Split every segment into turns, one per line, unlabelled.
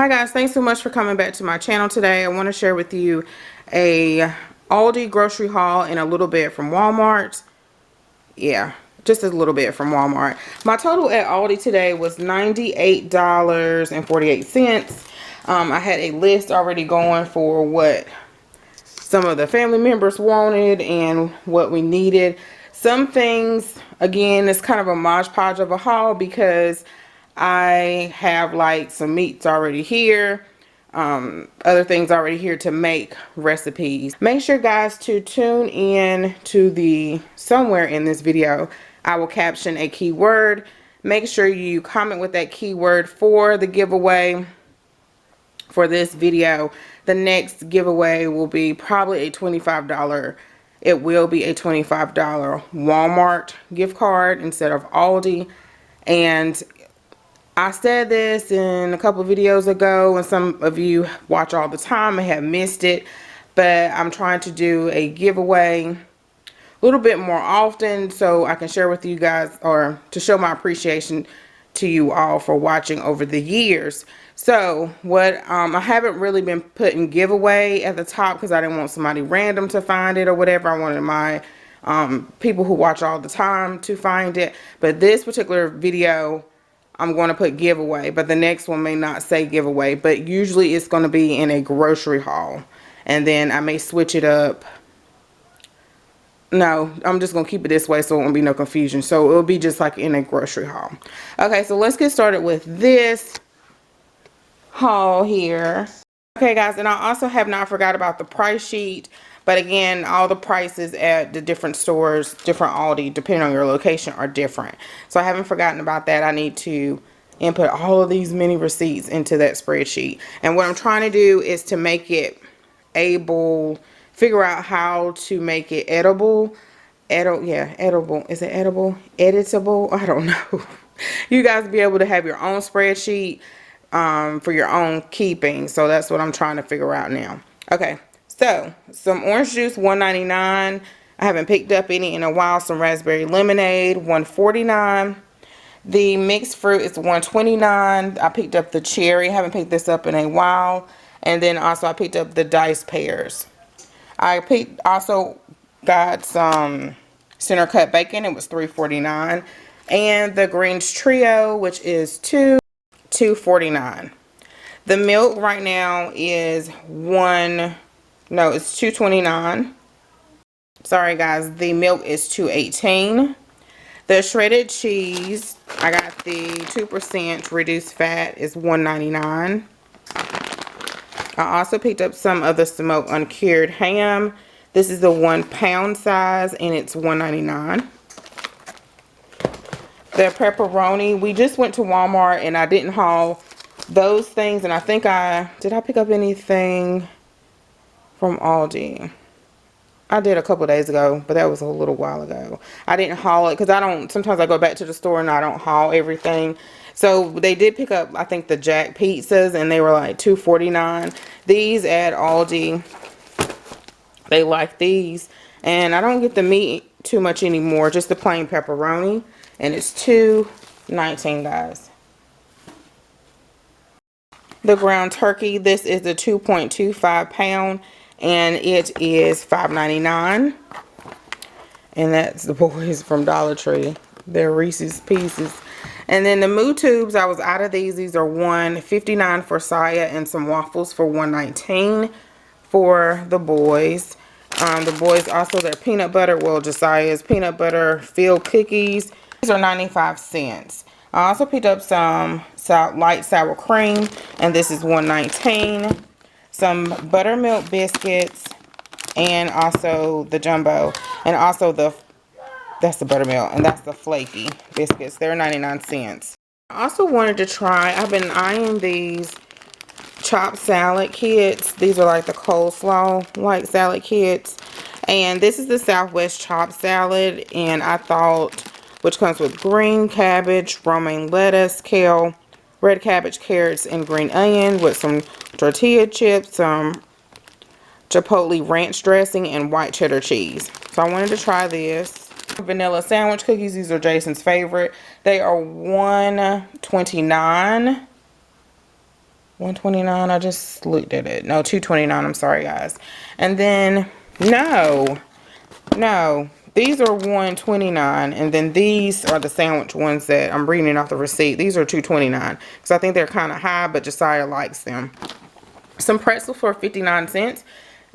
Hi guys, thanks so much for coming back to my channel today. I want to share with you a ALDI grocery haul and a little bit from Walmart. Yeah, just a little bit from Walmart. My total at ALDI today was $98.48. I had a list already going for what some of the family members wanted and what we needed. Some things, again, it's kind of a modge podge of a haul because I have like some meats already here, other things already here to make recipes. Make sure guys to tune in to the somewhere in this video I will caption a keyword. Make sure you comment with that keyword for the giveaway for this video. The next giveaway will be probably a $25, it will be a $25 Walmart gift card instead of ALDI. And I said this in a couple of videos ago, and some of you watch all the time and have missed it, but I'm trying to do a giveaway a little bit more often so I can share with you guys, or to show my appreciation to you all for watching over the years. So what I haven't really been putting giveaway at the top because I didn't want somebody random to find it or whatever. I wanted my people who watch all the time to find it. But this particular video I'm going to put giveaway, but the next one may not say giveaway, but usually it's going to be in a grocery haul, and then I may switch it up. No, I'm just going to keep it this way so it won't be no confusion. So it'll be just like in a grocery haul. Okay, so let's get started with this haul here. Okay guys, and I also have not forgot about the price sheet, but again, all the prices at the different stores, different ALDI, depending on your location, are different. So I haven't forgotten about that. I need to input all of these mini receipts into that spreadsheet. And what I'm trying to do is to make it figure out how to make it edible. Edible. Is it edible? Editable? I don't know. You guys be able to have your own spreadsheet for your own keeping. So that's what I'm trying to figure out now. Okay, so some orange juice, $1.99. I haven't picked up any in a while. Some raspberry lemonade, $1.49. The mixed fruit is $1.29. I picked up the cherry. I haven't picked this up in a while. And then also I picked up the diced pears. I also got some center cut bacon. It was $3.49. And the greens trio, which is $2.49. The milk right now is it's $2.29. Sorry guys, the milk is $2.18. The shredded cheese, I got the 2% reduced fat, is $1.99. I also picked up some of the smoked uncured ham. This is the 1 pound size and it's $1.99. The pepperoni, we just went to Walmart and I didn't haul those things, and I think did I pick up anything from ALDI? I did a couple days ago, but that was a little while ago. I didn't haul it because sometimes I go back to the store and I don't haul everything. So they did pick up, I think, the Jack pizzas, and they were like $2.49. These at ALDI, they like these, and I don't get the meat too much anymore, just the plain pepperoni, and it's $2.19 guys. The ground turkey, this is a 2.25 pound and it is $5.99. And that's the boys from Dollar Tree. They're Reese's Pieces. And then the moo tubes, I was out of these. These are $1.59 for Saya and some waffles for $1.19 for the boys. The boys also, their peanut butter, well, Josiah's peanut butter filled cookies. These are 95 cents. I also picked up some light sour cream, and this is $1.19. Some buttermilk biscuits, and also the jumbo, and also that's the buttermilk, and that's the flaky biscuits. They're 99 cents. I also wanted to try, I've been eyeing these chopped salad kits. These are like the coleslaw like salad kits, and this is the Southwest chopped salad, and I thought, which comes with green cabbage, romaine lettuce, kale, red cabbage, carrots, and green onion with some tortilla chips, some chipotle ranch dressing, and white cheddar cheese. So I wanted to try this. Vanilla sandwich cookies, these are Jason's favorite. They are $1.29. 129. I just looked at it. No, 229. I'm sorry, guys. And then no, these are 129, and then these are the sandwich ones that I'm reading off the receipt. These are 229 because I think they're kind of high, but Josiah likes them. Some pretzels for 59 cents,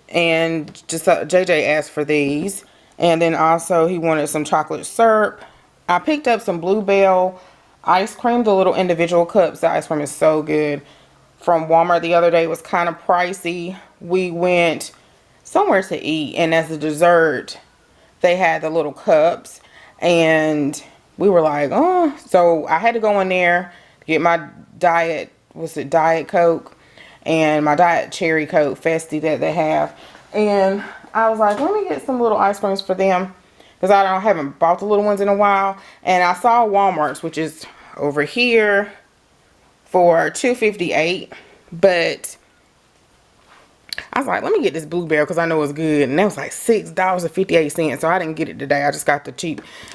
and just JJ asked for these. And then also he wanted some chocolate syrup. I picked up some Bluebell ice cream, the little individual cups. The ice cream is so good. From Walmart the other day. It was kind of pricey. We went somewhere to eat, and as a dessert they had the little cups, and we were like, oh. So I had to go in there to get my diet, was it Diet Coke, and my Diet Cherry Coke Festy that they have. And I was like, let me get some little ice creams for them, because I haven't bought the little ones in a while. And I saw Walmart's, which is over here, for $2.58, but I was like, let me get this Bluebell because I know it's good, and that was like $6.58. So I didn't get it today. I just got the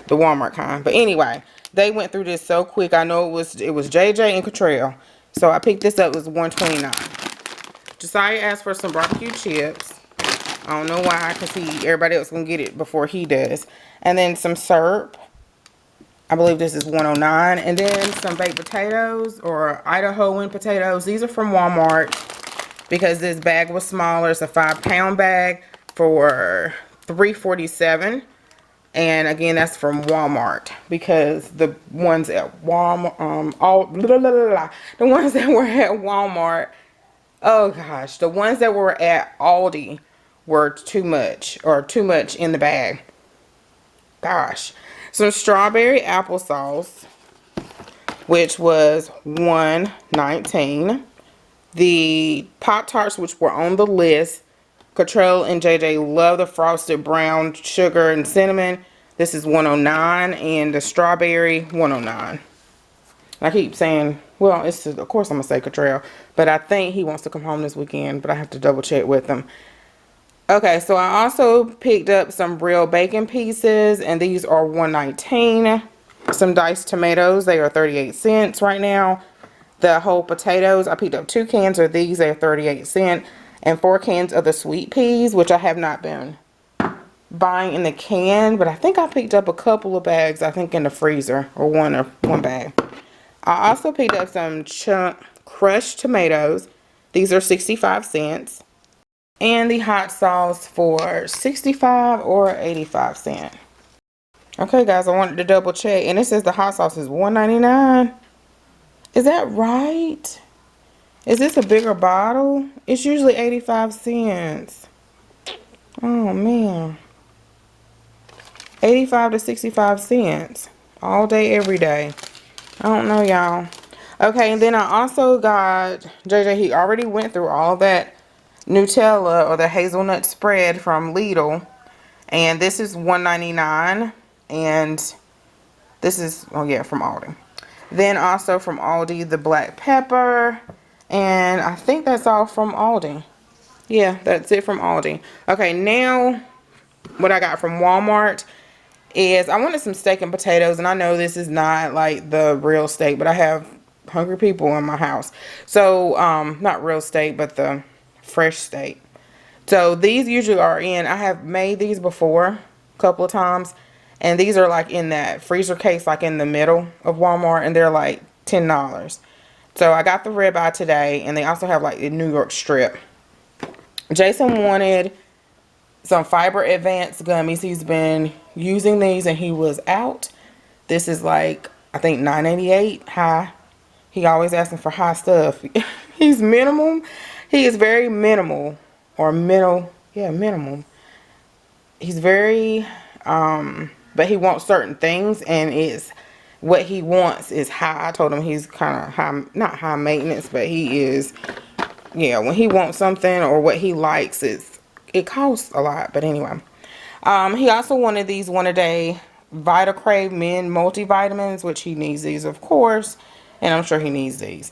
Walmart kind. But anyway, they went through this so quick. I know it was JJ and Cottrell, so I picked this up. It was $1.29. Josiah asked for some barbecue chips. I don't know why, because everybody else gonna get it before he does. And then some syrup. I believe this is $1.09. And then some baked potatoes, or Idahoan potatoes. These are from Walmart because this bag was smaller. It's a 5-pound bag for $3.47. And again, that's from Walmart, because the ones at Walmart, the ones that were at Walmart, oh gosh, the ones that were at Aldi were too much in the bag. Gosh. Some strawberry applesauce, which was $1.19. The Pop-Tarts, which were on the list, Cottrell and JJ love the frosted brown sugar and cinnamon. This is $1.09, and the strawberry $1.09. I keep saying, well, of course I'm gonna say Cottrell, but I think he wants to come home this weekend, but I have to double check with him. Okay, so I also picked up some real bacon pieces, and these are $1.19. Some diced tomatoes, they are 38 cents right now. The whole potatoes, I picked up 2 cans of these, they are 38 cents. And 4 cans of the sweet peas, which I have not been buying in the can, but I think I picked up a couple of bags, I think in the freezer, or one bag. I also picked up some crushed tomatoes. These are 65 cents. And the hot sauce for 65 or 85 cents. Okay, guys, I wanted to double check. And it says the hot sauce is $1.99. Is that right? Is this a bigger bottle? It's usually 85 cents. Oh, man. 85 to 65 cents. All day, every day. I don't know, y'all. Okay, and then I also got, JJ, he already went through all that Nutella or the hazelnut spread from Lidl, and this is $1.99, and this is, oh yeah, from Aldi. Then also from Aldi, the black pepper, and I think that's all from Aldi. Yeah, that's it from Aldi. Okay, now what I got from Walmart is I wanted some steak and potatoes, and I know this is not like the real steak, but I have hungry people in my house. So not real steak, but the fresh steak. So these usually are in, I have made these before a couple of times, and these are like in that freezer case, like in the middle of Walmart, and they're like $10. So I got the ribeye today, and they also have like the New York strip. Jason wanted some Fiber Advanced gummies. He's been using these and he was out. This is like, I think $9.88 high. He always asking for high stuff. He's minimum. He is very minimal, or minimal. Yeah, minimum. He's very, but he wants certain things, and it's what he wants is high. I told him he's kind of high, not high maintenance, but he is, yeah, when he wants something or what he likes, it costs a lot. But anyway, he also wanted these one-a-day Vitacrave Men multivitamins, which he needs these, of course, and I'm sure he needs these.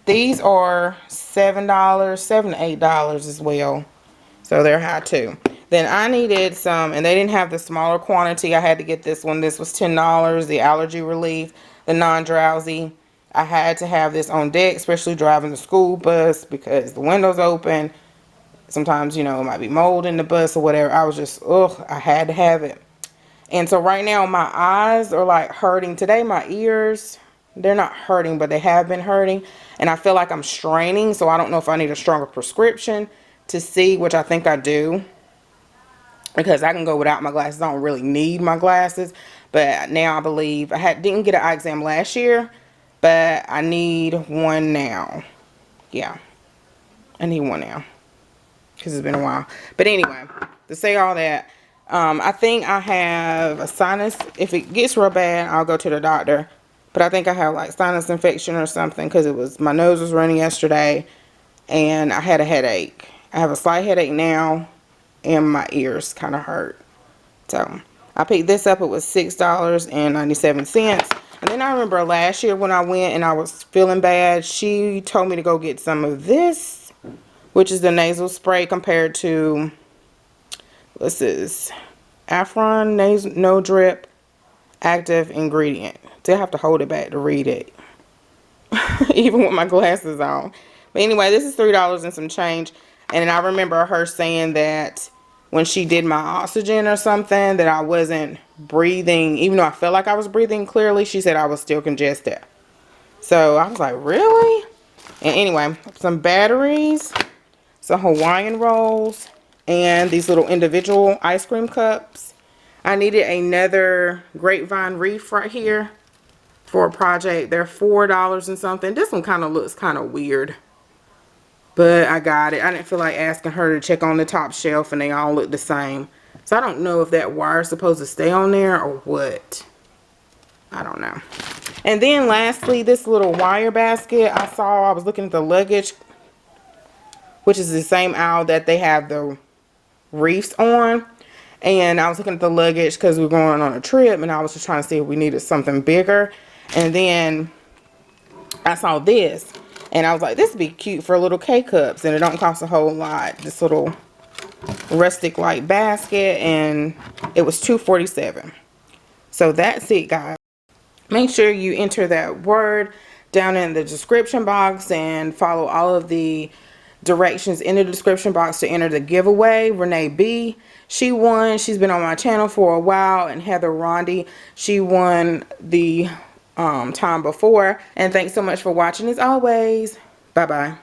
These are $7, $7 to $8 as well, so they're high too. Then I needed some, and they didn't have the smaller quantity. I had to get this one. This was $10. The allergy relief, the non-drowsy. I had to have this on deck, especially driving the school bus because the window's open. Sometimes, you know, it might be mold in the bus or whatever. I was just, ugh, I had to have it. And so right now my eyes are like hurting. Today my ears, they're not hurting, but they have been hurting. And I feel like I'm straining, so I don't know if I need a stronger prescription to see, which I think I do. Because I can go without my glasses. I don't really need my glasses. But now I believe, didn't get an eye exam last year, but I need one now. Yeah, I need one now. Because it's been a while. But anyway, to say all that, I think I have a sinus. If it gets real bad, I'll go to the doctor. But I think I have like sinus infection or something, because my nose was running yesterday and I had a headache. I have a slight headache now and my ears kind of hurt. So I picked this up. It was $6.97. And then I remember last year when I went and I was feeling bad, she told me to go get some of this, which is the nasal spray, compared to, what's this, Afron No Drip Active Ingredient. I have to hold it back to read it, even with my glasses on. But anyway, this is $3 and some change. And I remember her saying that when she did my oxygen or something, that I wasn't breathing, even though I felt like I was breathing clearly, she said I was still congested. So I was like, really? And anyway, some batteries, some Hawaiian rolls, and these little individual ice cream cups. I needed another grapevine wreath right here for a project. They're $4 and something. This one kind of looks kind of weird, but I got it. I didn't feel like asking her to check on the top shelf, and they all look the same. So I don't know if that wire is supposed to stay on there or what. I don't know. And then lastly, this little wire basket I was looking at the luggage, which is the same aisle that they have the wreaths on. And I was looking at the luggage because we were going on a trip, and I was just trying to see if we needed something bigger. And then I saw this, and I was like, this would be cute for little K-cups, and it don't cost a whole lot. This little rustic light basket, and it was $2.47. So that's it, guys. Make sure you enter that word down in the description box and follow all of the directions in the description box to enter the giveaway. Renee B, she won. She's been on my channel for a while. And Heather Rondi, she won the time before. And thanks so much for watching as always. Bye bye.